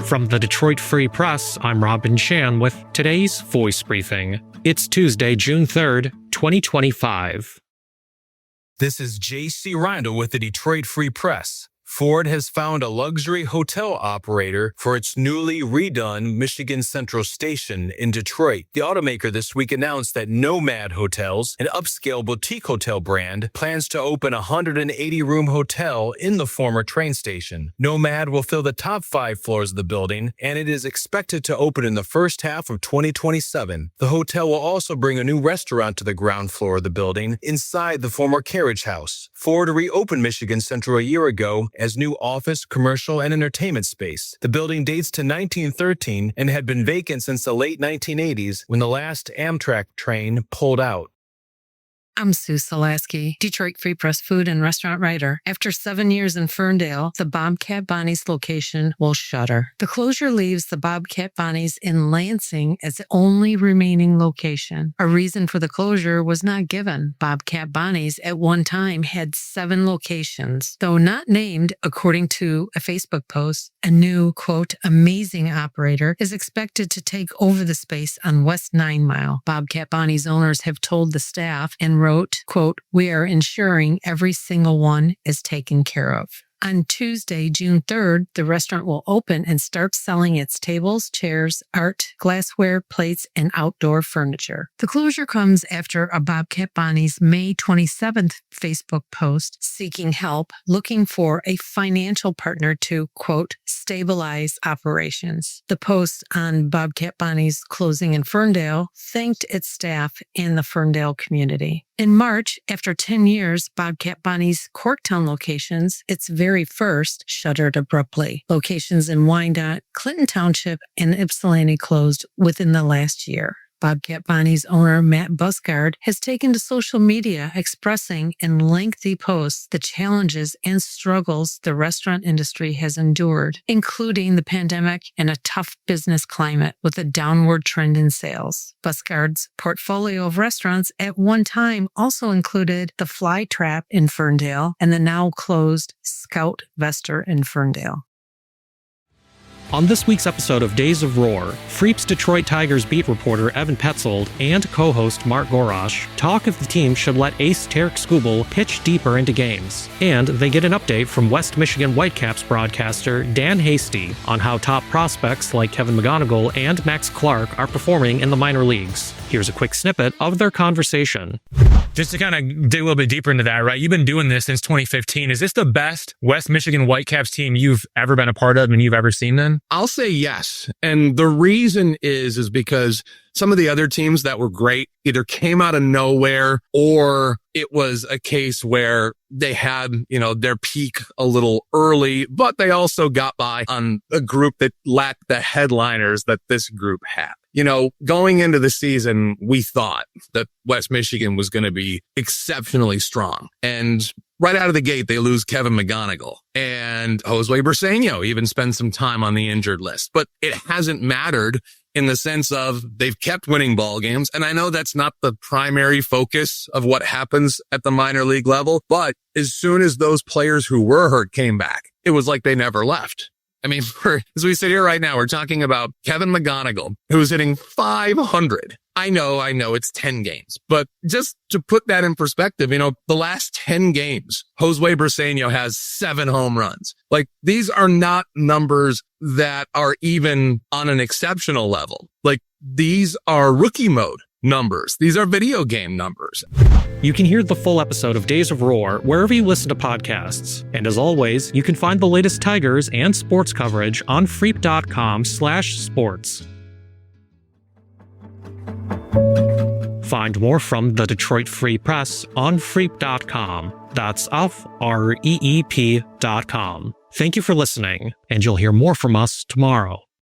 From the Detroit Free Press, I'm Robin Chan with today's Voice Briefing. It's Tuesday, June 3rd, 2025. This is J.C. Rindle with the Detroit Free Press. Ford has found a luxury hotel operator for its newly redone Michigan Central Station in Detroit. The automaker this week announced that Nomad Hotels, an upscale boutique hotel brand, plans to open a 180-room hotel in the former train station. Nomad will fill the top 5 floors of the building, and it is expected to open in the first half of 2027. The hotel will also bring a new restaurant to the ground floor of the building inside the former carriage house. Ford reopened Michigan Central a year ago as new office, commercial, and entertainment space. The building dates to 1913 and had been vacant since the late 1980s when the last Amtrak train pulled out. I'm Sue Solaski, Detroit Free Press food and restaurant writer. After 7 years in Ferndale, the Bobcat Bonnie's location will shutter. The closure leaves the Bobcat Bonnie's in Lansing as the only remaining location. A reason for the closure was not given. Bobcat Bonnie's at one time had 7 locations. Though not named, according to a Facebook post, a new, quote, amazing operator is expected to take over the space on West 9 Mile. Bobcat Bonnie's owners have told the staff and wrote, quote, we are ensuring every single one is taken care of. On Tuesday, June 3rd, the restaurant will open and start selling its tables, chairs, art, glassware, plates, and outdoor furniture. The closure comes after a Bobcat Bonnie's May 27th Facebook post seeking help, looking for a financial partner to, quote, stabilize operations. The post on Bobcat Bonnie's closing in Ferndale thanked its staff and the Ferndale community. In March, after 10 years, Bobcat Bonnie's Corktown locations, its very first, shuttered abruptly. Locations in Wyandotte, Clinton Township, and Ypsilanti closed within the last year. Bobcat Bonnie's owner, Matt Busgard, has taken to social media expressing in lengthy posts the challenges and struggles the restaurant industry has endured, including the pandemic and a tough business climate with a downward trend in sales. Busgard's portfolio of restaurants at one time also included the Fly Trap in Ferndale and the now closed Scout Vester in Ferndale. On this week's episode of Days of Roar, Freep's Detroit Tigers beat reporter Evan Petzold and co-host Mark Gorosh talk if the team should let ace Tarek Skubal pitch deeper into games. And they get an update from West Michigan Whitecaps broadcaster Dan Hasty on how top prospects like Kevin McGonigal and Max Clark are performing in the minor leagues. Here's a quick snippet of their conversation. Just to kind of dig a little bit deeper into that, right? You've been doing this since 2015. Is this the best West Michigan Whitecaps team you've ever been a part of and you've ever seen then? I'll say yes. And the reason is because some of the other teams that were great either came out of nowhere or it was a case where they had, their peak a little early, but they also got by on a group that lacked the headliners that this group had. Going into the season, we thought that West Michigan was going to be exceptionally strong. And right out of the gate, they lose Kevin McGonigal. And Josue Briseño even spends some time on the injured list. But it hasn't mattered in the sense of they've kept winning ball games. And I know that's not the primary focus of what happens at the minor league level. But as soon as those players who were hurt came back, it was like they never left. I mean, as we sit here right now, we're talking about Kevin McGonigal, who's hitting .500. I know it's 10 games, but just to put that in perspective, the last 10 games, Josue Briseño has 7 home runs. Like, these are not numbers that are even on an exceptional level. Like, these are rookie mode numbers. These are video game numbers. You can hear the full episode of Days of Roar wherever you listen to podcasts. And as always, you can find the latest Tigers and sports coverage on freep.com/sports. Find more from the Detroit Free Press on freep.com. That's FREEP.com. Thank you for listening, and you'll hear more from us tomorrow.